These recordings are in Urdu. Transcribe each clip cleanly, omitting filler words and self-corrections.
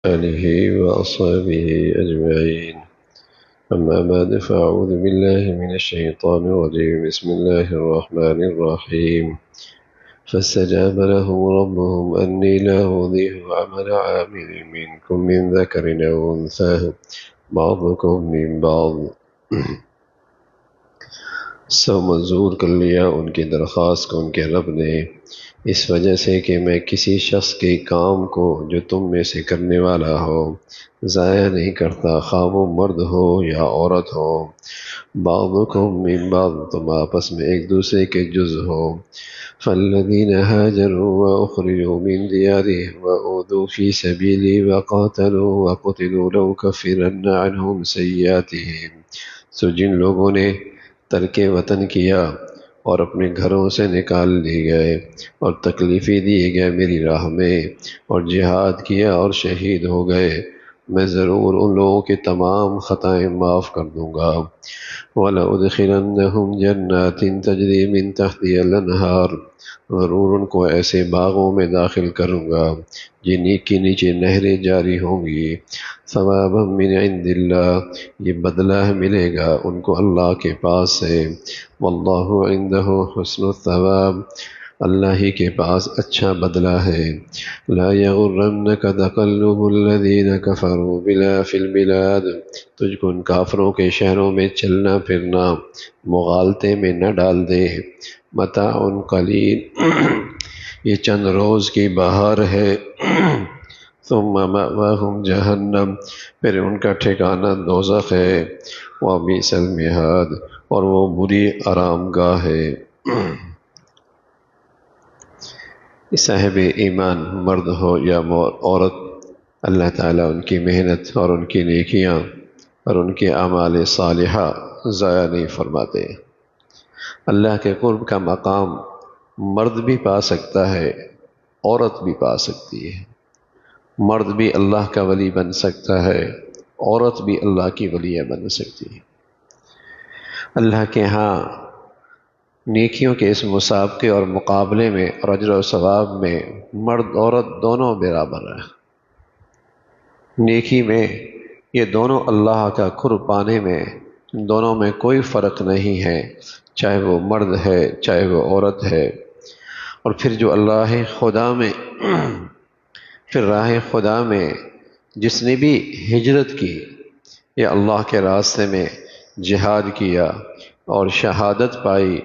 آله وأصحابه أجمعين. أما بعد فأعوذ بالله من الشيطان الرجيم. بسم الله الرحمن الرحيم. فاستجاب لهم ربهم أني لا أضيع عمل عامل منكم من ذكر أو أنثى بعضكم من بعض. سو منظور کر لیا ان کی درخواست کو ان کے رب نے، اس وجہ سے کہ میں کسی شخص کے کام کو جو تم میں سے کرنے والا ہو ضائع نہیں کرتا، خواہ وہ مرد ہو یا عورت ہو۔ بعضکم من بعض، تم آپس میں ایک دوسرے کے جز ہو۔ فالذین هاجروا وأخرجوا من دیارهم وأوذوا في سبیلی وقاتلوا وقتلوا لأکفرن عنهم سیئاتهم، سو جن لوگوں نے ترک وطن کیا اور اپنے گھروں سے نکال لیے گئے اور تکلیفیں دیے گئے میری راہ میں اور جہاد کیا اور شہید ہو گئے، میں ضرور ان لوگوں کے تمام خطائیں معاف کر دوں گا۔ وَلَأُدْخِلَنَّهُمْ جَنَّاتٍ تَجْرِي مِن تَحْتِهَا الْأَنْهَارُ، ضرور ان کو ایسے باغوں میں داخل کروں گا جن کے نیچے نہریں جاری ہوں گی۔ ثوابا من عند اللہ، یہ بدلہ ملے گا ان کو اللہ کے پاس سے۔ واللہ عنده حسن الثواب، اللہ ہی کے پاس اچھا بدلہ ہے۔ لا یغرنک تقلب الذین کفروا فی البلاد، تجھ کو ان کافروں کے شہروں میں چلنا پھرنا مغالطے میں نہ ڈال دے۔ متاع قلیل، یہ چند روز کی بہار ہے۔ ثم مأواہم جہنم، پھر ان کا ٹھکانہ دوزخ ہے۔ وبئس المہاد، اور وہ بری آرام گاہ ہے۔ صاحب ایمان مرد ہو یا عورت، اللہ تعالیٰ ان کی محنت اور ان کی نیکیاں اور ان کے اعمال صالحہ ضائع نہیں فرماتے۔ اللہ کے قرب کا مقام مرد بھی پا سکتا ہے، عورت بھی پا سکتی ہے۔ مرد بھی اللہ کا ولی بن سکتا ہے، عورت بھی اللہ کی ولیہ بن سکتی ہے۔ اللہ کے ہاں نیکیوں کے اس مسابقے اور مقابلے میں اور اجر و ثواب میں مرد عورت دونوں برابر ہیں۔ نیکی میں یہ دونوں اللہ کا قرب پانے میں دونوں میں کوئی فرق نہیں ہے، چاہے وہ مرد ہے چاہے وہ عورت ہے۔ اور پھر جو اللہ خدا میں پھر راہ خدا میں جس نے بھی ہجرت کی یا اللہ کے راستے میں جہاد کیا اور شہادت پائی،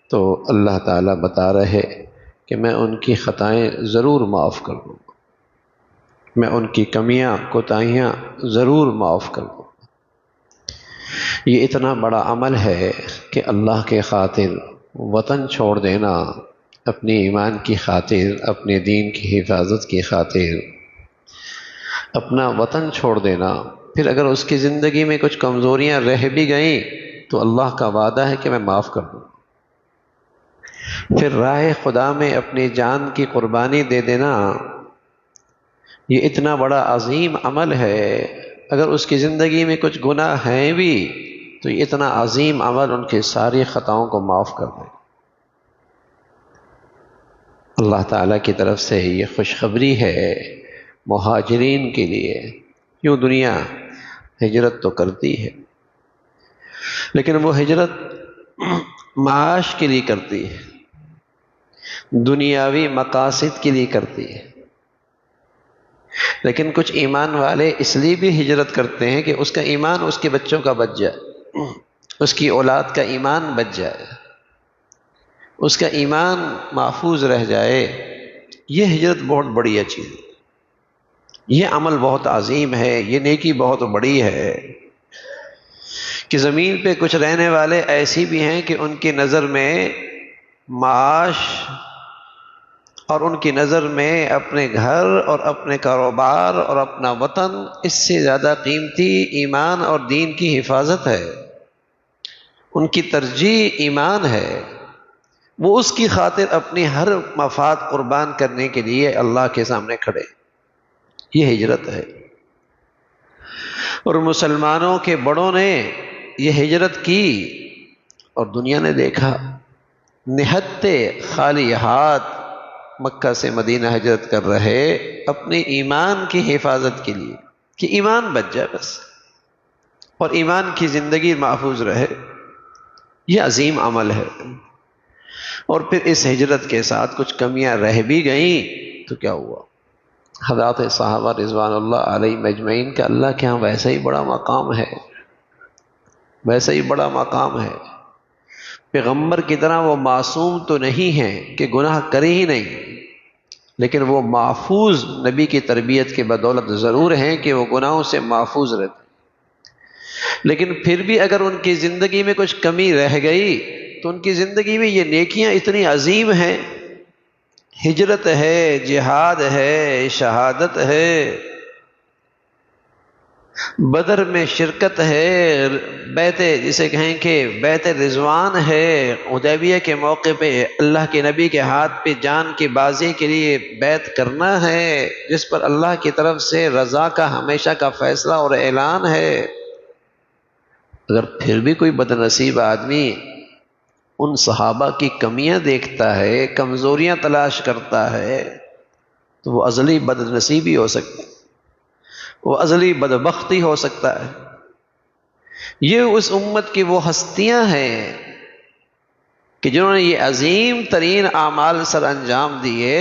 تو اللہ تعالیٰ بتا رہے کہ میں ان کی خطائیں ضرور معاف کر دوں گا، میں ان کی کمیاں کوتاہیاں ضرور معاف کر دوں گا۔ یہ اتنا بڑا عمل ہے کہ اللہ کے خاطر وطن چھوڑ دینا، اپنے ایمان کی خاطر، اپنے دین کی حفاظت کی خاطر اپنا وطن چھوڑ دینا، پھر اگر اس کی زندگی میں کچھ کمزوریاں رہ بھی گئیں تو اللہ کا وعدہ ہے کہ میں معاف کر دوں۔ پھر راہ خدا میں اپنی جان کی قربانی دے دینا، یہ اتنا بڑا عظیم عمل ہے۔ اگر اس کی زندگی میں کچھ گناہ ہیں بھی تو یہ اتنا عظیم عمل ان کی ساری خطاؤں کو معاف کر دے۔ اللہ تعالیٰ کی طرف سے یہ خوشخبری ہے مہاجرین کے لیے۔ یوں دنیا ہجرت تو کرتی ہے لیکن وہ ہجرت معاش کے لیے کرتی ہے، دنیاوی مقاصد کے لیے کرتی ہے۔ لیکن کچھ ایمان والے اس لیے بھی ہجرت کرتے ہیں کہ اس کا ایمان اس کے بچوں کا بچ جائے، اس کی اولاد کا ایمان بچ جائے، اس کا ایمان محفوظ رہ جائے۔ یہ ہجرت بہت بڑی چیز ہے، یہ عمل بہت عظیم ہے، یہ نیکی بہت بڑی ہے کہ زمین پہ کچھ رہنے والے ایسی بھی ہیں کہ ان کی نظر میں معاش اور ان کی نظر میں اپنے گھر اور اپنے کاروبار اور اپنا وطن اس سے زیادہ قیمتی ایمان اور دین کی حفاظت ہے۔ ان کی ترجیح ایمان ہے، وہ اس کی خاطر اپنی ہر مفاد قربان کرنے کے لیے اللہ کے سامنے کھڑے۔ یہ ہجرت ہے۔ اور مسلمانوں کے بڑوں نے یہ ہجرت کی اور دنیا نے دیکھا، نہتے خالی ہاتھ مکہ سے مدینہ ہجرت کر رہے اپنے ایمان کی حفاظت کے لیے کہ ایمان بچ جائے بس، اور ایمان کی زندگی محفوظ رہے، یہ عظیم عمل ہے۔ اور پھر اس ہجرت کے ساتھ کچھ کمیاں رہ بھی گئیں تو کیا ہوا؟ حضرات صحابہ رضوان اللہ علیہ مجمعین کا اللہ کے ہاں ویسا ہی بڑا مقام ہے، ویسا ہی بڑا مقام ہے۔ پیغمبر کی طرح وہ معصوم تو نہیں ہیں کہ گناہ کرے ہی نہیں، لیکن وہ محفوظ نبی کی تربیت کے بدولت ضرور ہیں کہ وہ گناہوں سے محفوظ رہتے، لیکن پھر بھی اگر ان کی زندگی میں کچھ کمی رہ گئی تو ان کی زندگی میں یہ نیکیاں اتنی عظیم ہیں، ہجرت ہے، جہاد ہے، شہادت ہے، بدر میں شرکت ہے، بیعت جسے کہیں کہ بیعت رضوان ہے، حدیبیہ کے موقع پہ اللہ کے نبی کے ہاتھ پہ جان کی بازی کے لیے بیعت کرنا ہے، جس پر اللہ کی طرف سے رضا کا ہمیشہ کا فیصلہ اور اعلان ہے۔ اگر پھر بھی کوئی بد نصیب آدمی ان صحابہ کی کمیاں دیکھتا ہے، کمزوریاں تلاش کرتا ہے، تو وہ ازلی بد نصیبی ہو سکتا ہے، وہ ازلی بدبختی ہو سکتا ہے۔ یہ اس امت کی وہ ہستیاں ہیں کہ جنہوں نے یہ عظیم ترین اعمال سر انجام دیے،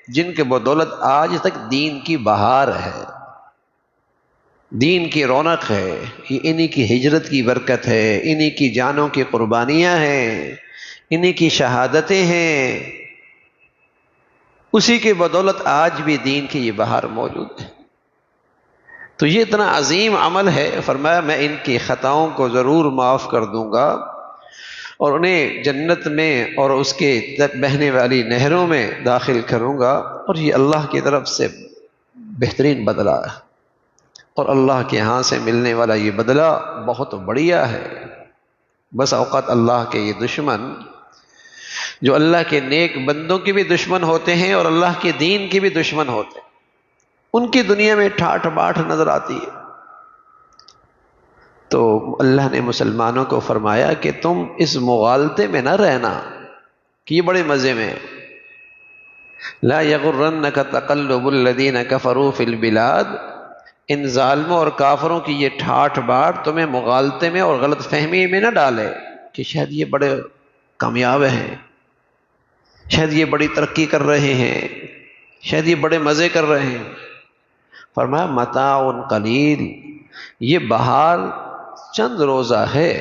جن کے بدولت آج تک دین کی بہار ہے، دین کی رونق ہے، یہ انہی کی ہجرت کی برکت ہے، انہی کی جانوں کی قربانیاں ہیں، انہی کی شہادتیں ہیں، اسی کے بدولت آج بھی دین کی یہ بہار موجود ہے۔ تو یہ اتنا عظیم عمل ہے، فرمایا میں ان کی خطاؤں کو ضرور معاف کر دوں گا اور انہیں جنت میں اور اس کے بہنے والی نہروں میں داخل کروں گا، اور یہ اللہ کی طرف سے بہترین بدلہ ہے، اور اللہ کے ہاں سے ملنے والا یہ بدلہ بہت بڑھیا ہے۔ بس اوقات اللہ کے یہ دشمن جو اللہ کے نیک بندوں کے بھی دشمن ہوتے ہیں اور اللہ کے دین کے بھی دشمن ہوتے ہیں، ان کی دنیا میں ٹھاٹھ باٹھ نظر آتی ہے۔ تو اللہ نے مسلمانوں کو فرمایا کہ تم اس مغالطے میں نہ رہنا کہ یہ بڑے مزے میں، لا یغرنک تقلب الذین کفروا فی البلاد، ان ظالموں اور کافروں کی یہ ٹھاٹھ باٹھ تمہیں مغالطے میں اور غلط فہمی میں نہ ڈالے کہ شاید یہ بڑے کامیاب ہیں، شاید یہ بڑی ترقی کر رہے ہیں، شاید یہ بڑے مزے کر رہے ہیں۔ فرمایا متاع قلیل، یہ بہار چند روزہ ہے،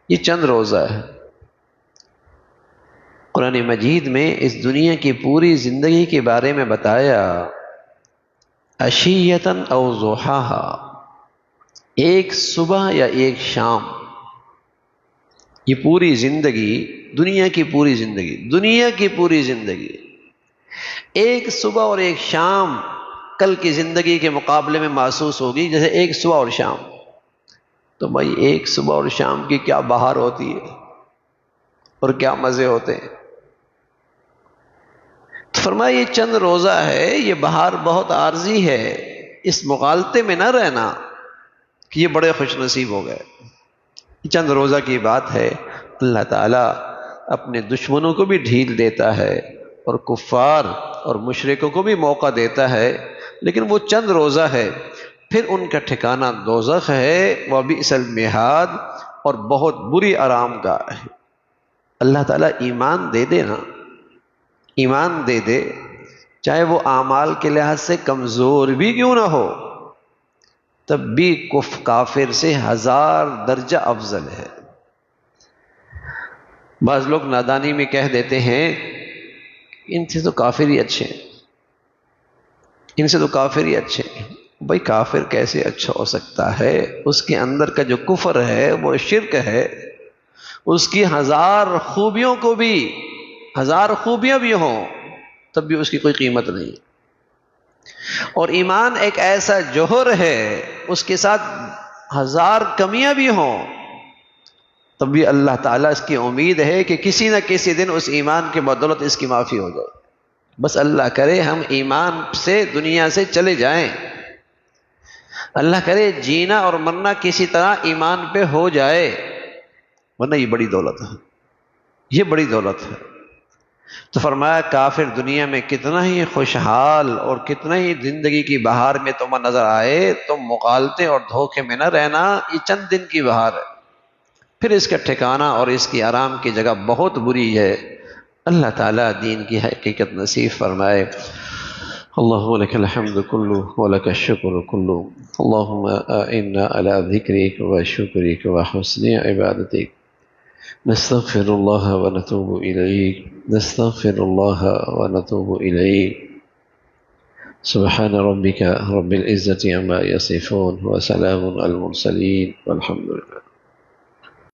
یہ چند روزہ ہے۔ قرآن مجید میں اس دنیا کی پوری زندگی کے بارے میں بتایا، عشیۃً او ضحاہا، ایک صبح یا ایک شام، یہ پوری زندگی، دنیا کی پوری زندگی، دنیا کی پوری زندگی ایک صبح اور ایک شام کل کی زندگی کے مقابلے میں محسوس ہوگی جیسے ایک صبح اور شام۔ تو بھائی ایک صبح اور شام کی کیا بہار ہوتی ہے اور کیا مزے ہوتے ہیں۔ تو فرمایا یہ چند روزہ ہے، یہ بہار بہت عارضی ہے، اس مغالطے میں نہ رہنا کہ یہ بڑے خوش نصیب ہو گئے۔ یہ چند روزہ کی بات ہے، اللہ تعالیٰ اپنے دشمنوں کو بھی ڈھیل دیتا ہے اور کفار اور مشرکوں کو بھی موقع دیتا ہے، لیکن وہ چند روزہ ہے، پھر ان کا ٹھکانہ دوزخ ہے، وبئس المہاد، اور بہت بری آرام گاہ ہے۔ اللہ تعالیٰ ایمان دے دے نا، ایمان دے دے، چاہے وہ اعمال کے لحاظ سے کمزور بھی کیوں نہ ہو، تب بھی کافر سے 1000 درجہ افضل ہے۔ بعض لوگ نادانی میں کہہ دیتے ہیں ان سے تو کافر ہی اچھے ہیں، ان سے تو کافر ہی اچھے ہیں۔ بھائی کافر کیسے اچھا ہو سکتا ہے؟ اس کے اندر کا جو کفر ہے وہ شرک ہے، اس کی 1000 خوبیوں کو بھی 1000 خوبیاں بھی ہوں تب بھی اس کی کوئی قیمت نہیں، اور ایمان ایک ایسا جوہر ہے، اس کے ساتھ 1000 کمیاں بھی ہوں تب بھی اللہ تعالیٰ اس کی امید ہے کہ کسی نہ کسی دن اس ایمان کے بدولت اس کی معافی ہو جائے۔ بس اللہ کرے ہم ایمان سے دنیا سے چلے جائیں، اللہ کرے جینا اور مرنا کسی طرح ایمان پہ ہو جائے، ورنہ یہ بڑی دولت ہے، یہ بڑی دولت ہے۔ تو فرمایا کافر دنیا میں کتنا ہی خوشحال اور کتنا ہی زندگی کی بہار میں تمہیں نظر آئے، تم مغالطے اور دھوکے میں نہ رہنا، یہ چند دن کی بہار ہے، پھر اس کا ٹھکانہ اور اس کی آرام کی جگہ بہت بری ہے۔ اللہ تعالیٰ دین کی حقیقت نصیب فرمائے۔ اللهم لك الحمد كله ولك الشكر كله، اللهم أعنا على ذكرك وشكرك وحسن عبادتك، نستغفر الله ونتوب إليك، نستغفر الله ونتوب إليك، سبحان ربك رب العزة عما يصفون وسلام على المرسلين والحمد لله۔